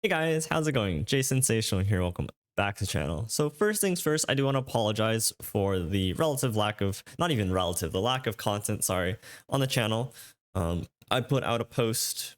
Hey guys, how's it going? Jay Sensational here. Welcome back to the channel. So first things first, I do want to apologize for the relative lack of, not even relative, the lack of content, sorry, on the channel. I put out a post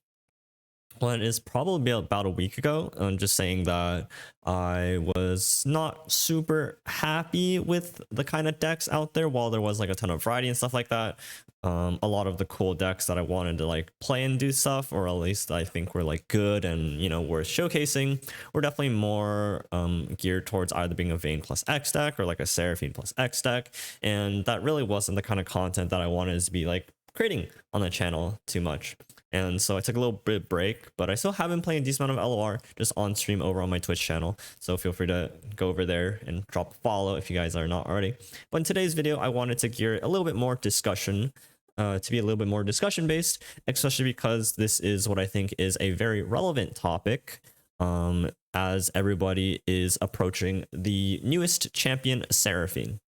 one is probably about a week ago, just saying that I was not super happy with the kind of decks out there. While there was like a ton of variety and stuff like that, a lot of the cool decks that I wanted to like play and do stuff, or at least I think were like good and worth showcasing, were definitely more geared towards either being a Vayne plus X deck or like a Seraphine plus X deck, and that really wasn't the kind of content that I wanted to be like creating on the channel too much. And so I took a little bit break, but I still have been playing a decent amount of LOR just on stream over on my Twitch channel. So feel free to go over there and drop a follow if you guys are not already. But in today's video, I wanted to gear it a little bit more discussion, to be a little bit more discussion based, especially because this is what I think is a very relevant topic, as everybody is approaching the newest champion, Seraphine.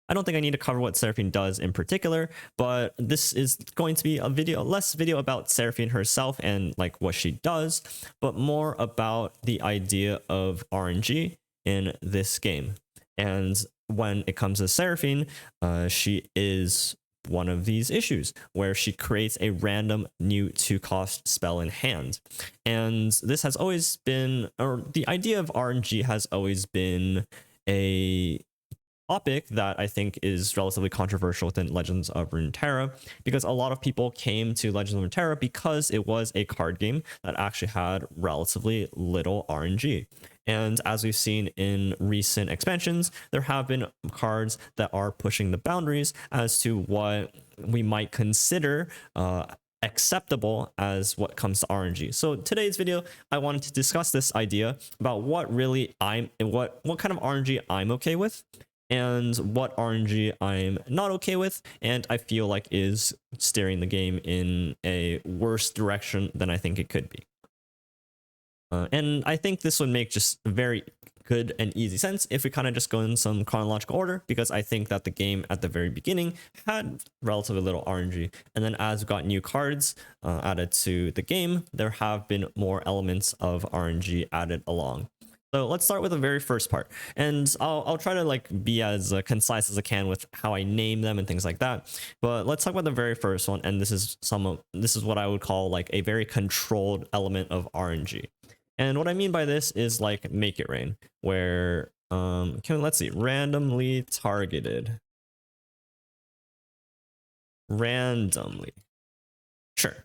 I don't think I need to cover what Seraphine does in particular, but this is going to be a video, less video about Seraphine herself and like what she does, but more about the idea of RNG in this game. And when it comes to Seraphine, she is one of these issues where she creates a random new 2-cost spell in hand. And this has always been, or the idea of RNG has always been a topic that I think is relatively controversial within Legends of Runeterra, because a lot of people came to Legends of Runeterra because it was a card game that actually had relatively little RNG. And as we've seen in recent expansions, there have been cards that are pushing the boundaries as to what we might consider acceptable as what comes to RNG. So today's video, I wanted to discuss this idea about what kind of RNG I'm okay with, and what RNG I'm not okay with, and I feel like is steering the game in a worse direction than I think it could be. And I think this would make just very good and easy sense if we kind of just go in some chronological order, because I think that the game at the very beginning had relatively little RNG, and then as we got new cards added to the game, there have been more elements of RNG added along. So let's start with the very first part, and I'll try to like be as concise as I can with how I name them and things like that. But let's talk about the very first one, and this is what I would call like a very controlled element of RNG. And what I mean by this is like Make It Rain, where let's see, randomly. Sure.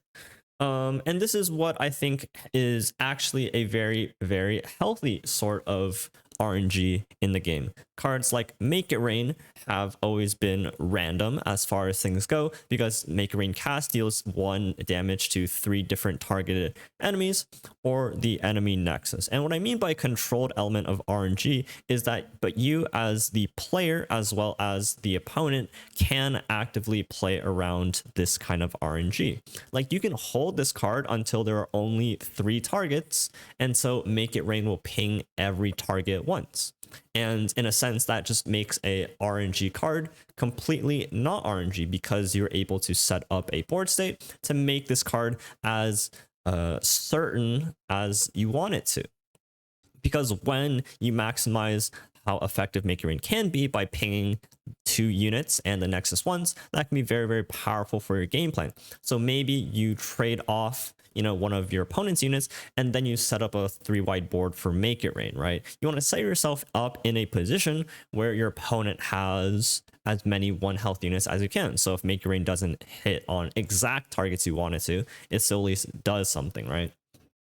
And this is what I think is actually a very, very healthy sort of RNG in the game. Cards like Make It Rain have always been random as far as things go, because Make It Rain cast deals 1 damage to 3 different targeted enemies or the enemy nexus. And what I mean by controlled element of RNG is that but you as the player as well as the opponent can actively play around this kind of RNG. Like you can hold this card until there are only 3 targets, and so Make It Rain will ping every target once. And in a sense, that just makes a RNG card completely not RNG, because you're able to set up a board state to make this card as certain as you want it to. Because when you maximize how effective Make It Rain can be by pinging 2 units and the Nexus once, that can be very, very powerful for your game plan. So maybe you trade off one of your opponent's units, and then you set up a 3-wide board for Make It Rain, right? You want to set yourself up in a position where your opponent has as many 1 health units as you can. So if Make It Rain doesn't hit on exact targets you want it to, it still at least does something, right?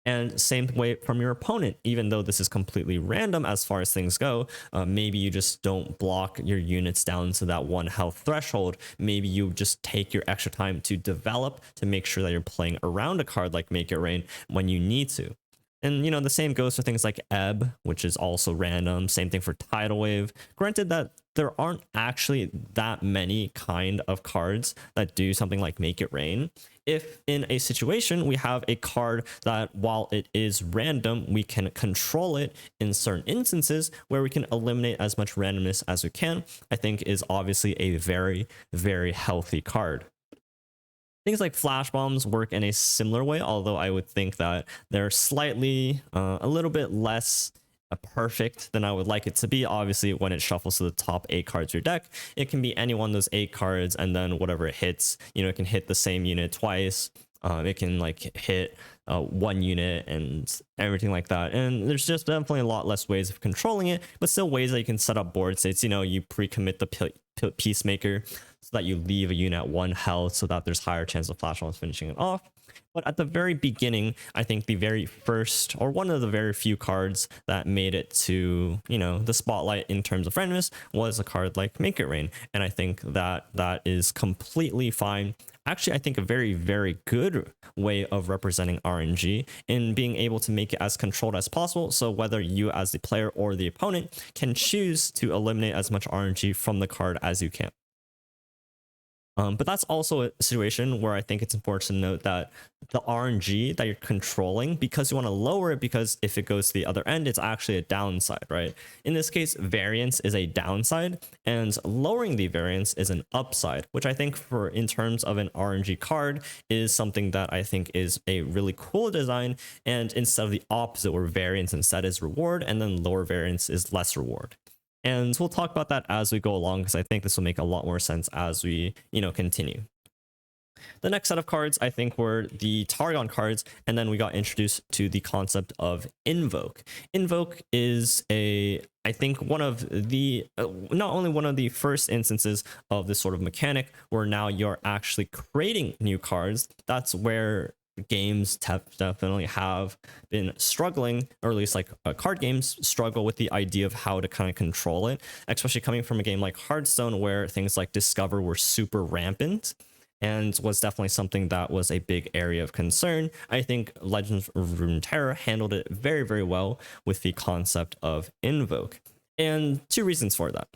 And same way from your opponent, even though this is completely random as far as things go, maybe you just don't block your units down to that 1 health threshold. Maybe you just take your extra time to develop to make sure that you're playing around a card like Make It Rain when you need to. And the same goes for things like Ebb, which is also random. Same thing for Tidal Wave. Granted that there aren't actually that many kind of cards that do something like Make It Rain. If in a situation we have a card that, while it is random, we can control it in certain instances where we can eliminate as much randomness as we can, I think is obviously a very, very healthy card. Things like flash bombs work in a similar way, although I would think that they're slightly a little bit less perfect than I would like it to be. Obviously, when it shuffles to the top 8 cards of your deck, it can be any one of those 8 cards, and then whatever it hits, it can hit the same unit twice. It can like hit 1 unit and everything like that. And there's just definitely a lot less ways of controlling it, but still ways that you can set up board states. You pre-commit the peacemaker so that you leave a unit at 1 health so that there's higher chance of flash bombs finishing it off. But at the very beginning, I think the very first, or one of the very few cards that made it to, the spotlight in terms of randomness was a card like Make It Rain. And I think that that is completely fine. Actually, I think a very, very good way of representing RNG in being able to make it as controlled as possible. So whether you as the player or the opponent can choose to eliminate as much RNG from the card as you can. But that's also a situation where I think it's important to note that the RNG that you're controlling, because you want to lower it, because if it goes to the other end, it's actually a downside, right? In this case, variance is a downside, and lowering the variance is an upside, which I think in terms of an RNG card is something that I think is a really cool design. And instead of the opposite, where variance instead is reward, and then lower variance is less reward. And we'll talk about that as we go along, because I think this will make a lot more sense as we, continue. The next set of cards, I think, were the Targon cards, and then we got introduced to the concept of Invoke. Invoke is I think one of the, not only one of the first instances of this sort of mechanic, where now you're actually creating new cards. That's where games definitely have been struggling, or at least like card games struggle with the idea of how to kind of control it, especially coming from a game like Hearthstone, where things like Discover were super rampant and was definitely something that was a big area of concern. I think Legends of Runeterra handled it very, very well with the concept of Invoke, and 2 reasons for that.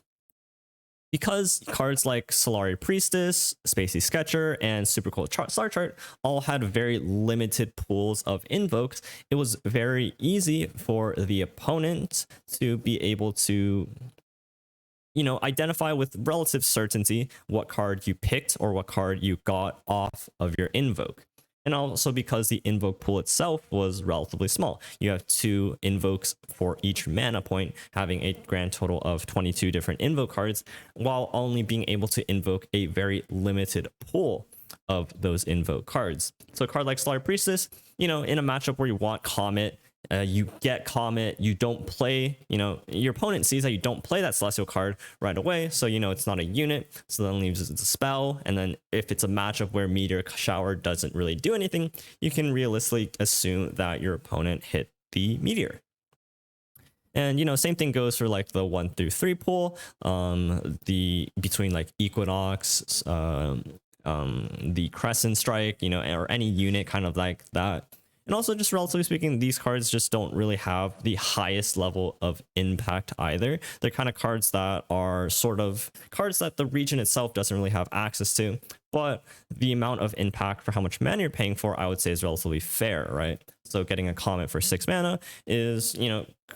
Because cards like Solari Priestess, Spacey Sketcher, and Super Cool Star Chart all had very limited pools of invokes, it was very easy for the opponent to be able to, identify with relative certainty what card you picked or what card you got off of your invoke. And also because the invoke pool itself was relatively small. You have 2 invokes for each mana point, having a grand total of 22 different invoke cards, while only being able to invoke a very limited pool of those invoke cards. So a card like Solari Priestess, in a matchup where you want Comet, you get Comet, you don't play, your opponent sees that you don't play that Celestial card right away, so it's not a unit, so then leaves it as a spell. And then if it's a matchup where Meteor Shower doesn't really do anything, you can realistically assume that your opponent hit the Meteor. And same thing goes for like the 1 through 3 pool, between like Equinox, the Crescent Strike, or any unit kind of like that. And also, just relatively speaking, these cards just don't really have the highest level of impact either. They're kind of cards that are sort of cards that the region itself doesn't really have access to, but the amount of impact for how much mana you're paying for, I would say, is relatively fair, right? So getting a Comet for 6 mana is,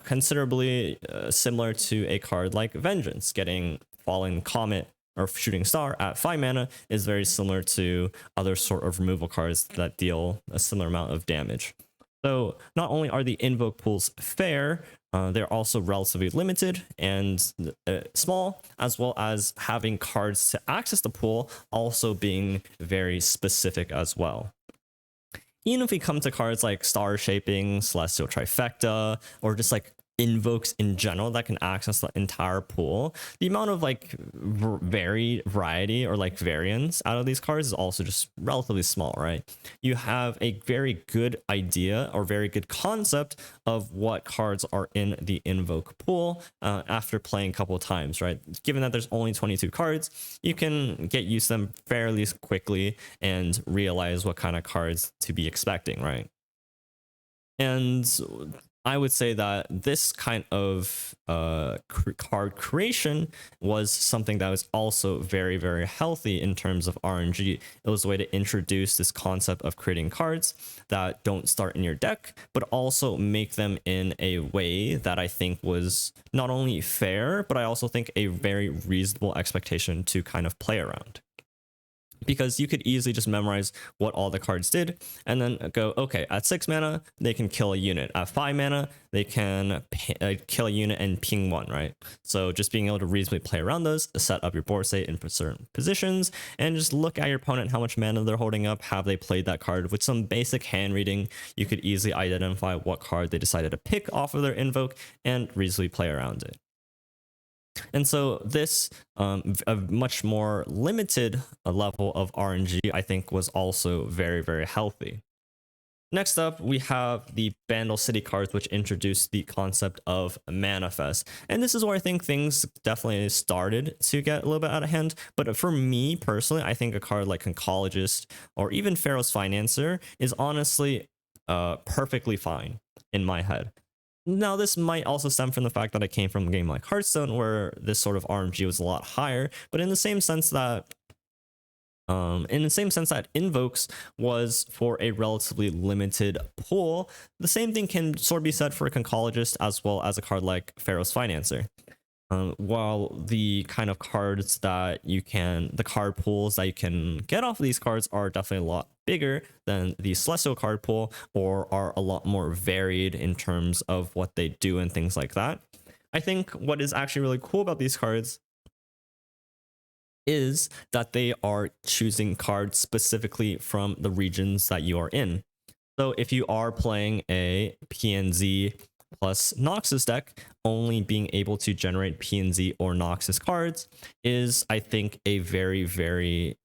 considerably similar to a card like Vengeance. Getting Fallen Comet or Shooting Star at 5 mana is very similar to other sort of removal cards that deal a similar amount of damage. So not only are the invoke pools fair, they're also relatively limited and small, as well as having cards to access the pool also being very specific as well. Even if we come to cards like Star Shaping, Celestial Trifecta, or just like invokes in general that can access the entire pool, the amount of like variety or like variance out of these cards is also just relatively small, right? You have a very good idea or very good concept of what cards are in the invoke pool after playing a couple of times, right? Given that there's only 22 cards, you can get used to them fairly quickly and realize what kind of cards to be expecting, right? And I would say that this kind of card creation was something that was also very, very healthy in terms of RNG. It was a way to introduce this concept of creating cards that don't start in your deck, but also make them in a way that I think was not only fair, but I also think a very reasonable expectation to kind of play around. because you could easily just memorize what all the cards did and then go, okay, at 6 mana they can kill a unit, at 5 mana they can kill a unit and ping one, right? So just being able to reasonably play around those, set up your board state in certain positions, and just look at your opponent, how much mana they're holding up, have they played that card. With some basic hand reading, you could easily identify what card they decided to pick off of their invoke and reasonably play around it. And so this a much more limited level of RNG, I think, was also very, very healthy. Next up, we have the Bandle City cards, which introduced the concept of Manifest. And this is where I think things definitely started to get a little bit out of hand. But for me personally, I think a card like Conchologist or even Pharaoh's Financer is honestly perfectly fine in my head. Now, this might also stem from the fact that I came from a game like Hearthstone, where this sort of RNG was a lot higher, but in the same sense that Invokes was for a relatively limited pool, the same thing can sort of be said for a Conchologist as well as a card like Pharaoh's Financer. While the kind of cards that the card pools that you can get off of these cards are definitely a lot bigger than the Celestial card pool, or are a lot more varied in terms of what they do and things like that. I think what is actually really cool about these cards is that they are choosing cards specifically from the regions that you are in. So if you are playing a PNZ plus Noxus deck, only being able to generate PNZ or Noxus cards is, I think, a very, very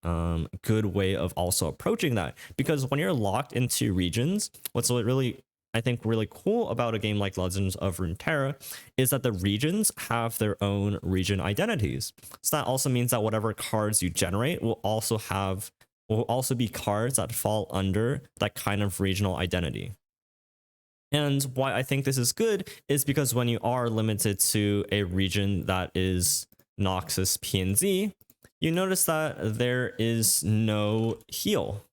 good way of also approaching that. Because when you're locked into regions, what's really, I think, really cool about a game like Legends of Runeterra is that the regions have their own region identities. So that also means that whatever cards you generate will also be cards that fall under that kind of regional identity. And why I think this is good is because when you are limited to a region that is Noxus PNZ, you notice that there is no heal.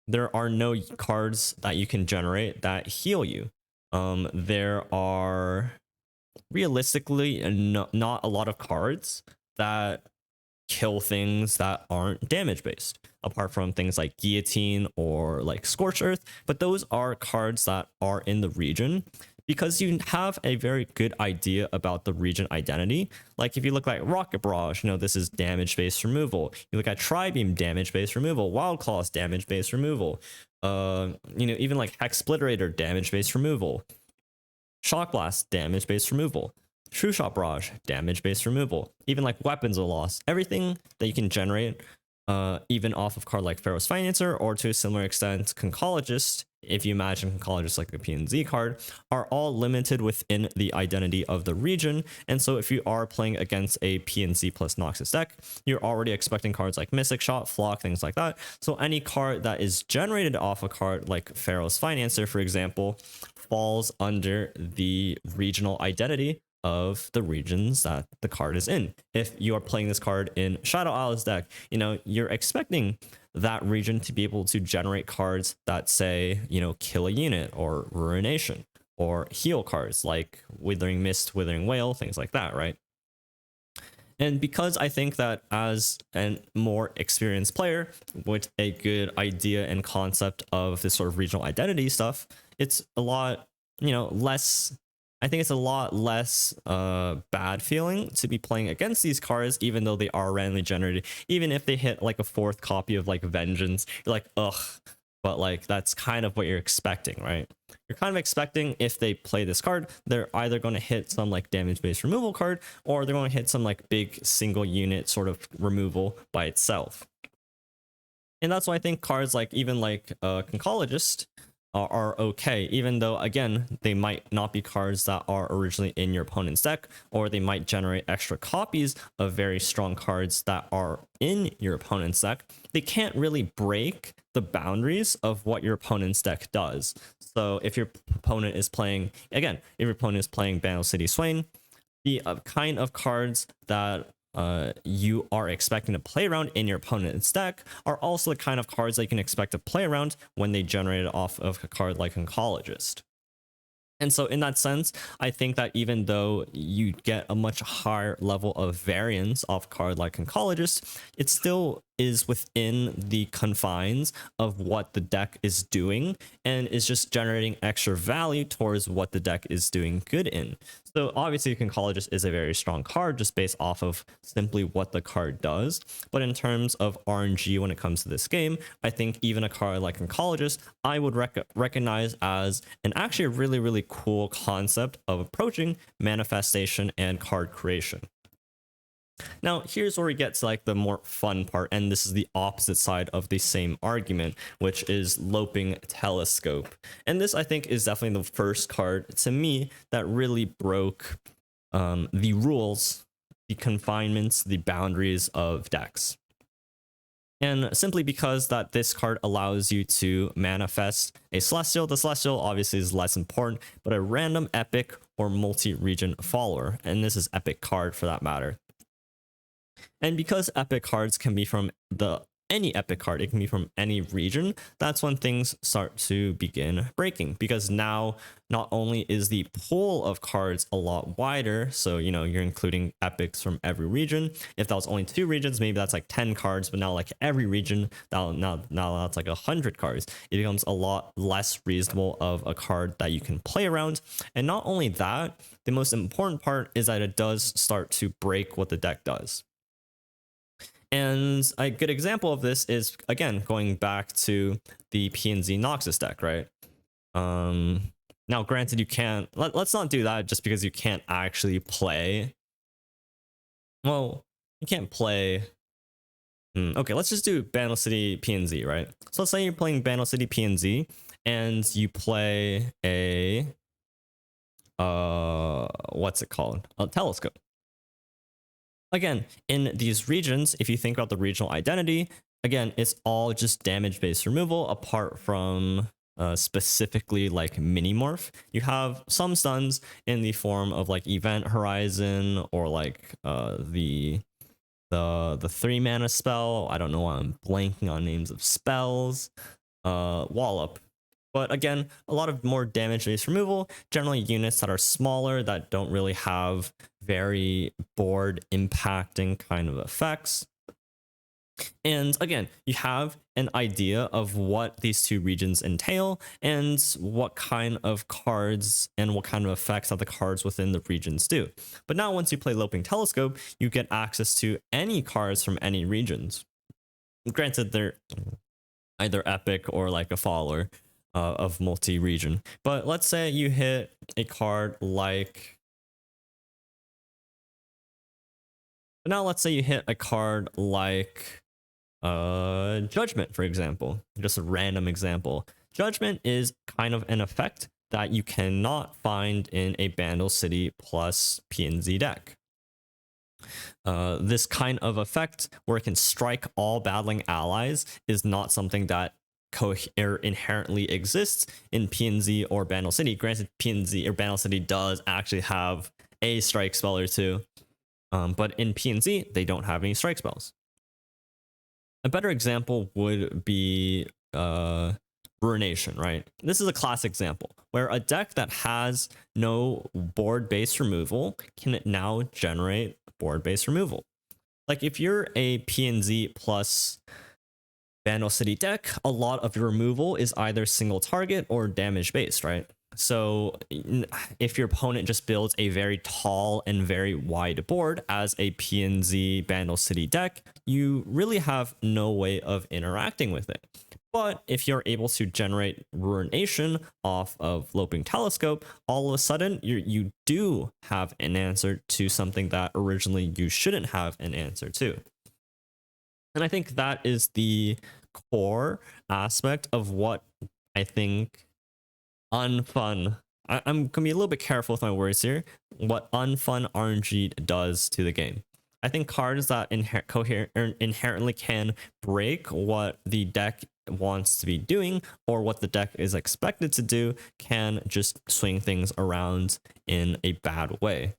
There are no cards that you can generate that heal you. There are realistically not a lot of cards that kill things that aren't damage based, apart from things like Guillotine or like Scorched Earth, but those are cards that are in the region because you have a very good idea about the region identity. Like if you look like Rocket Barrage, this is damage based removal. You look at Tri-Beam, damage based removal. Wild Claws, damage based removal. Even like Hex Splitterator, damage based removal. Shock Blast, damage based removal. True Shot Barrage, damage based removal. Even like Weapons of Loss, everything that you can generate, even off of card like Pharaoh's Financer, or to a similar extent Conchologist, if you imagine Conchologist like a PNZ card, are all limited within the identity of the region. And so if you are playing against a PNZ plus Noxus deck, you're already expecting cards like Mystic Shot, Flock, things like that. So any card that is generated off a card like Pharaoh's Financer, for example, falls under the regional identity of the regions that the card is in. If you are playing this card in Shadow Isles deck, you're expecting that region to be able to generate cards that say, kill a unit or Ruination, or heal cards like Withering Mist, Withering Whale, things like that, right? And because I think that as a more experienced player with a good idea and concept of this sort of regional identity stuff, it's a lot, less, I think it's a lot less bad feeling to be playing against these cards, even though they are randomly generated. Even if they hit like a 4th copy of like Vengeance, you're like, ugh. But like that's kind of what you're expecting, right? You're kind of expecting if they play this card, they're either going to hit some like damage-based removal card, or they're going to hit some like big single unit sort of removal by itself. And that's why I think cards like even like Conchologist are okay, even though again they might not be cards that are originally in your opponent's deck, or they might generate extra copies of very strong cards that are in your opponent's deck. They can't really break the boundaries of what your opponent's deck does. So if your opponent is playing, again, if your opponent is playing Bandle City Swain, the kind of cards that you are expecting to play around in your opponent's deck are also the kind of cards that you can expect to play around when they generate it off of a card like Conchologist. And so in that sense, I think that even though you get a much higher level of variance off a card like Conchologist, it's still is within the confines of what the deck is doing and is just generating extra value towards what the deck is doing good in. So obviously Concologist is a very strong card just based off of simply what the card does. But in terms of RNG when it comes to this game, I think even a card like Concologist, I would recognize as an actually a really, really cool concept of approaching manifestation and card creation. Now, here's where we get to like the more fun part, and this is the opposite side of the same argument, which is Loping Telescope. And this, I think, is definitely the first card to me that really broke the rules, the confinements, the boundaries of decks. And simply because that this card allows you to manifest a Celestial. The Celestial obviously is less important, but a random epic or multi-region follower. And this is epic card for that matter. And because epic cards can be from any epic card, it can be from any region, that's when things start to begin breaking. Because now, not only is the pool of cards a lot wider, so, you know, you're including epics from every region. If that was only 2 regions, maybe that's like 10 cards, but now like every region, now that's like 100 cards. It becomes a lot less reasonable of a card that you can play around. And not only that, the most important part is that it does start to break what the deck does. And a good example of this is, again, going back to the PNZ Noxus deck, right? Now, granted, you can't... Let's not do that just because you can't actually play... Well, you can't play... Okay, let's just do Bandle City PNZ, right? So let's say you're playing Bandle City PNZ, and you play a... what's it called? A Telescope. Again, in these regions, if you think about the regional identity, again, it's all just damage-based removal apart from specifically like mini-morph. You have some stuns in the form of like Event Horizon or like the 3-mana spell. I don't know why I'm blanking on names of spells. Wallop. But again, a lot of more damage-based removal, generally units that are smaller, that don't really have very board impacting kind of effects. And again, you have an idea of what these 2 regions entail and what kind of cards and what kind of effects that the cards within the regions do. But now once you play Loping Telescope, you get access to any cards from any regions. Granted, they're either epic or like a follower of multi-region. But let's say you hit a card like... Now let's say you hit a card like Judgment, for example. Just a random example. Judgment is kind of an effect that you cannot find in a Bandle City plus PNZ deck. This kind of effect where it can strike all battling allies is not something that inherently exists in PNZ or Bandle City. Granted, PNZ or Bandle City does actually have a strike spell or 2, but in PNZ they don't have any strike spells. A better example would be Ruination, right? This is a classic example where a deck that has no board-based removal can now generate board-based removal. Like if you're a PNZ plus Bandle City deck, a lot of your removal is either single target or damage based, right? So if your opponent just builds a very tall and very wide board as a PNZ Bandle City deck, you really have no way of interacting with it. But if you're able to generate Ruination off of Loping Telescope, all of a sudden you do have an answer to something that originally you shouldn't have an answer to. And I think that is the core aspect of what I think unfun... I'm going to be a little bit careful with my words here. What unfun RNG does to the game. I think cards that inherently can break what the deck wants to be doing or what the deck is expected to do can just swing things around in a bad way.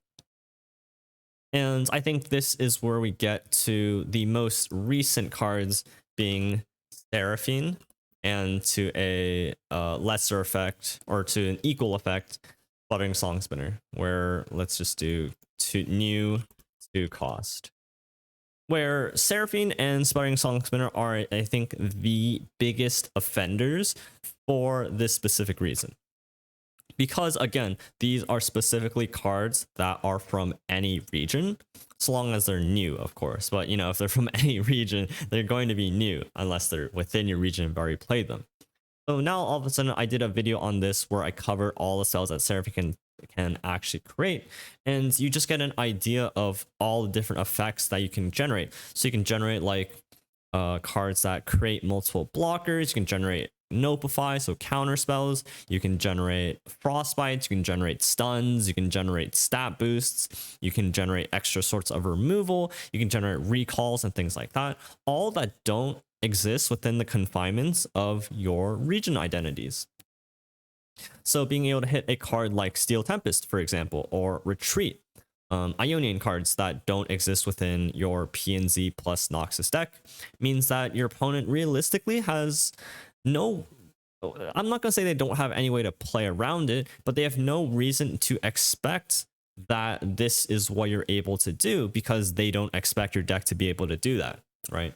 And I think this is where we get to the most recent cards being Seraphine, and to a lesser effect, or to an equal effect, Fluttering Song Spinner, where let's just do new to cost. where Seraphine and Sputtering Song Spinner are, I think, the biggest offenders for this specific reason. Because again, these are specifically cards that are from any region, so long as they're new, of course. But you know, if they're from any region, they're going to be new unless they're within your region and you've already played them. So now all of a sudden I did a video on this where I cover all the spells that Seraphine can actually create, and you just get an idea of all the different effects that you can generate. So you can generate like cards that create multiple blockers. You can generate Notify, so counter spells. You can generate frostbites. You can generate stuns. You can generate stat boosts. You can generate extra sorts of removal. You can generate recalls and things like that. All that don't exist within the confinements of your region identities. So being able to hit a card like Steel Tempest, for example, or Retreat, Ionian cards that don't exist within your PNZ plus Noxus deck, means that your opponent realistically has no, I'm not going to say they don't have any way to play around it, but they have no reason to expect that this is what you're able to do, because they don't expect your deck to be able to do that, right?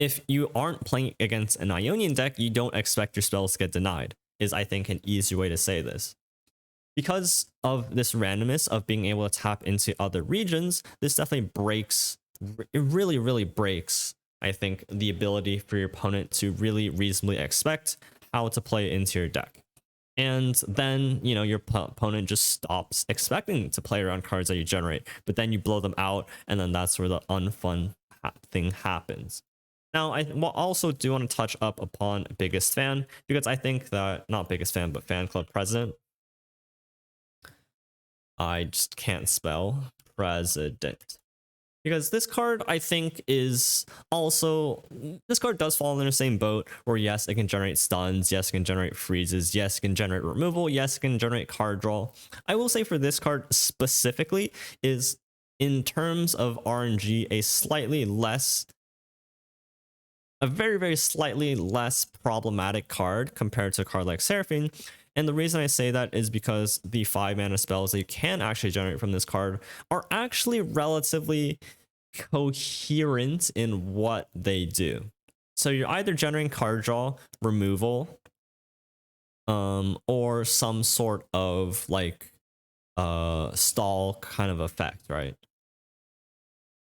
If you aren't playing against an Ionian deck, you don't expect your spells to get denied, is I think an easier way to say this. Because of this randomness of being able to tap into other regions, this definitely breaks, it really breaks, I think, the ability for your opponent to really reasonably expect how to play into your deck. And then, you know, your opponent just stops expecting to play around cards that you generate, but then you blow them out, and then that's where the unfun thing happens. Now, I also do want to touch up upon Biggest Fan, because I think that, not Biggest Fan, but Fan Club President. I just can't spell President. Because this card, I think, is also, this card does fall in the same boat where yes, it can generate stuns, yes, it can generate freezes, yes, it can generate removal, yes, it can generate card draw. I will say for this card specifically is, in terms of RNG, a very slightly less problematic card compared to a card like Seraphine. And the reason I say that is because the 5 mana spells that you can actually generate from this card are actually relatively coherent in what they do. So you're either generating card draw, removal, or some sort of like stall kind of effect, right?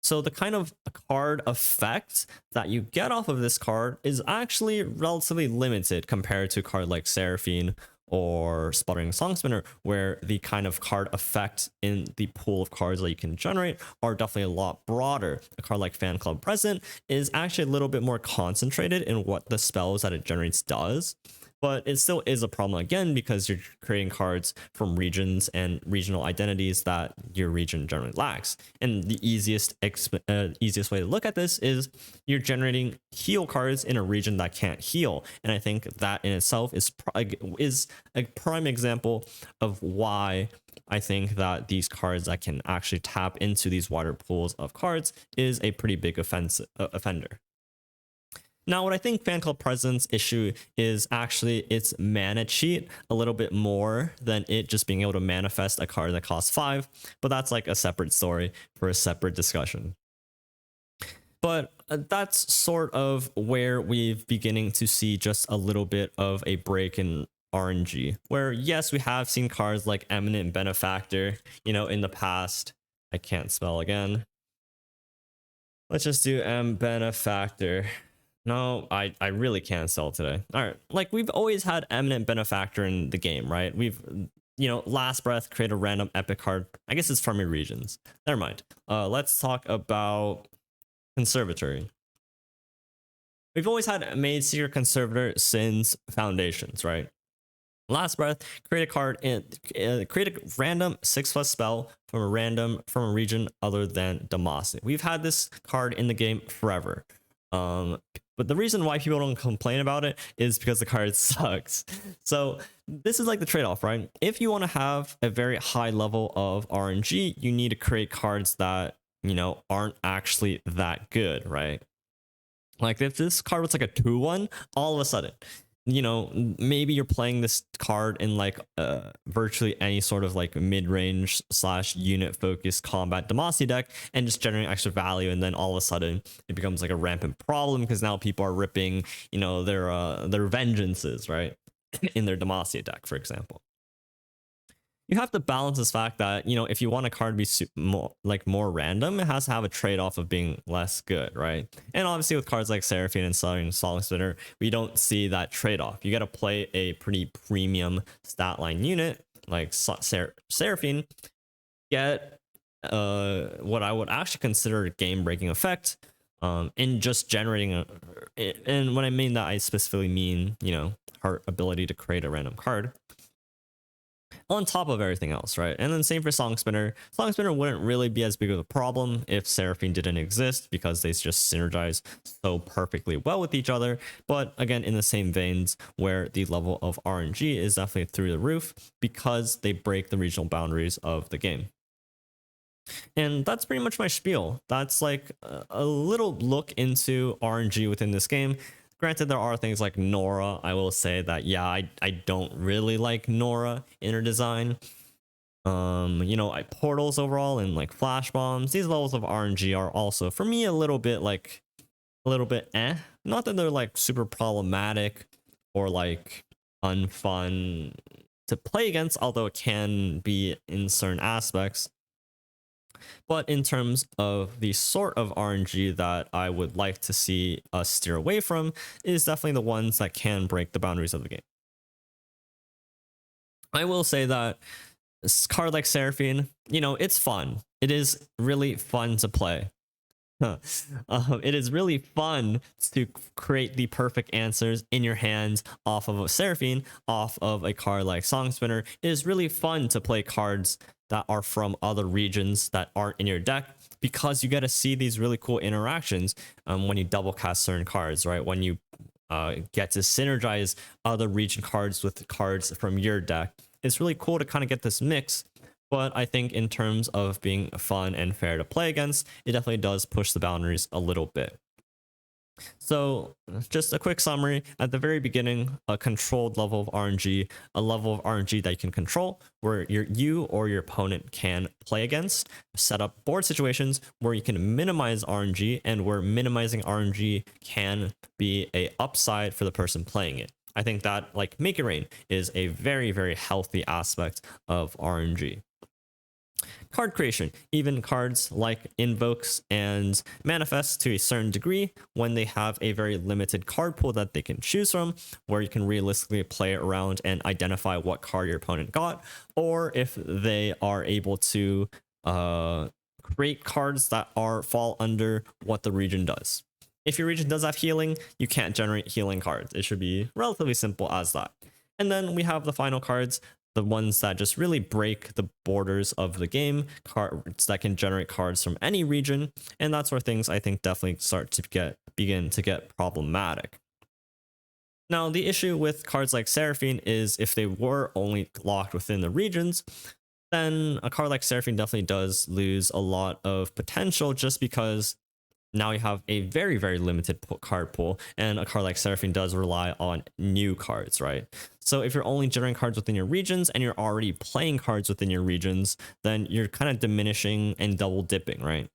So the kind of card effect that you get off of this card is actually relatively limited compared to a card like Seraphine or Sputtering Song Spinner, where the kind of card effect in the pool of cards that you can generate are definitely a lot broader. A card like Fan Club President is actually a little bit more concentrated in what the spells that it generates does. But it still is a problem again, because you're creating cards from regions and regional identities that your region generally lacks. And the easiest way to look at this is you're generating heal cards in a region that can't heal. And I think that in itself is a prime example of why I think that these cards that can actually tap into these wider pools of cards is a pretty big offender. Now, what I think Fan Club President's issue is actually its mana cheat a little bit more than it just being able to manifest a card that costs 5, but that's like a separate story for a separate discussion. But that's sort of where we've beginning to see just a little bit of a break in RNG, where yes, we have seen cards like Eminent Benefactor, you know, in the past. I can't spell again. Let's just do Benefactor. No, I really can't sell today. All right, like we've always had Eminent Benefactor in the game, right? We've, you know, Last Breath, create a random epic card. I guess it's from your regions. Never mind. Let's talk about Conservatory. We've always had Maidseeker Conservator since Foundations, right? Last Breath, create a card and create a random 6+ spell from a region other than Demacia. We've had this card in the game forever. But the reason why people don't complain about it is because the card sucks. So this is like the trade-off, right? If you want to have a very high level of RNG, you need to create cards that, you know, aren't actually that good, right? Like if this card was like a 2/1, all of a sudden you know, maybe you're playing this card in like virtually any sort of like mid-range slash unit focused combat Demacia deck and just generating extra value, and then all of a sudden it becomes like a rampant problem because now people are ripping, you know, their vengeances, right, in their Demacia deck, for example. You have to balance this fact that, you know, if you want a card to be more random, it has to have a trade-off of being less good, right? And obviously with cards like Seraphine and Southern Song Spinner, we don't see that trade-off. You got to play a pretty premium stat line unit like Seraphine, get what I would actually consider a game-breaking effect in just generating a, and when I mean that, I specifically mean, you know, her ability to create a random card on top of everything else, right? And then same for Song Spinner. Song Spinner wouldn't really be as big of a problem if Seraphine didn't exist because they just synergize so perfectly well with each other. But again, in the same veins where the level of RNG is definitely through the roof because they break the regional boundaries of the game. And that's pretty much my spiel. That's like a little look into RNG within this game. Granted, there are things like Nora. I will say that, yeah, I don't really like Nora in her design. You know, portals overall and like flash bombs, these levels of RNG are also, for me, a little bit eh. Not that they're like super problematic or like unfun to play against, although it can be in certain aspects. But in terms of the sort of RNG that I would like to see us steer away from is definitely the ones that can break the boundaries of the game. I will say that a card like Seraphine, you know, it's fun. It is really fun to play. It is really fun to create the perfect answers in your hands off of a Seraphine, off of a card like Song Spinner. It is really fun to play cards that are from other regions that aren't in your deck because you get to see these really cool interactions when you double cast certain cards, right? When you get to synergize other region cards with cards from your deck. It's really cool to kind of get this mix. But I think in terms of being fun and fair to play against, it definitely does push the boundaries a little bit. So just a quick summary. At the very beginning, a controlled level of RNG, a level of RNG that you can control, where you or your opponent can play against, set up board situations where you can minimize RNG and where minimizing RNG can be a upside for the person playing it. I think that, like Make It Rain, is a very, very healthy aspect of RNG. Card creation, even cards like Invokes and Manifest to a certain degree, when they have a very limited card pool that they can choose from, where you can realistically play around and identify what card your opponent got, or if they are able to create cards that fall under what the region does. If your region does have healing, you can't generate healing cards. It should be relatively simple as that. And then we have the final cards, the ones that just really break the borders of the game, cards that can generate cards from any region, and that's where things I think definitely start to begin to get problematic. Now, the issue with cards like Seraphine is if they were only locked within the regions, then a card like Seraphine definitely does lose a lot of potential just because now you have a very, very limited card pool, and a card like Seraphine does rely on new cards, right? So if you're only generating cards within your regions and you're already playing cards within your regions, then you're kind of diminishing and double dipping, right?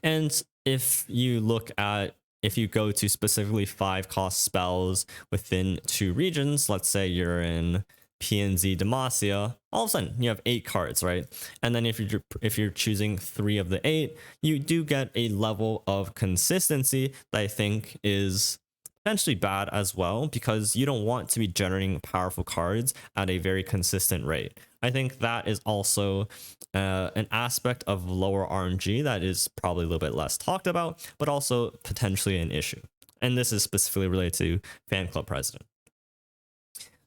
And if you go to specifically 5-cost spells within 2 regions, let's say you're in PNZ Demacia, all of a sudden you have 8 cards, right? And then if you're choosing 3 of the 8, you do get a level of consistency that I think is potentially bad as well, because you don't want to be generating powerful cards at a very consistent rate. I think that is also an aspect of lower RNG that is probably a little bit less talked about, but also potentially an issue. And this is specifically related to Fan Club President.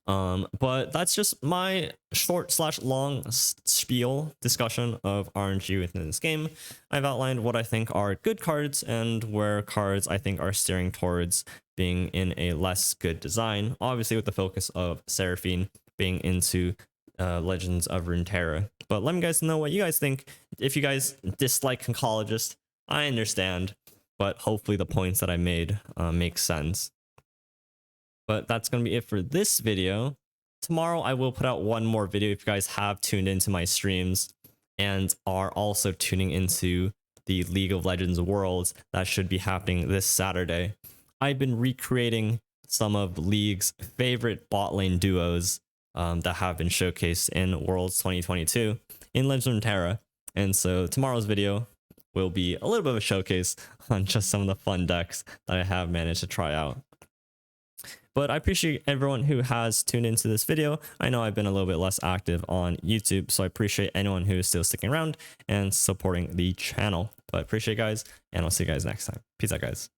But that's just my short/long spiel discussion of RNG within this game. I've outlined what I think are good cards and where cards I think are steering towards being in a less good design, obviously with the focus of Seraphine being into Legends of Runeterra. But let me guys know what you guys think. If you guys dislike Conchologist, I understand, but hopefully the points that I made make sense. But that's going to be it for this video. Tomorrow I will put out one more video if you guys have tuned into my streams and are also tuning into the League of Legends Worlds that should be happening this Saturday. I've been recreating some of League's favorite bot lane duos that have been showcased in Worlds 2022 in Runeterra. And so tomorrow's video will be a little bit of a showcase on just some of the fun decks that I have managed to try out. But I appreciate everyone who has tuned into this video. I know I've been a little bit less active on YouTube, so I appreciate anyone who is still sticking around and supporting the channel. But I appreciate you guys, and I'll see you guys next time. Peace out, guys.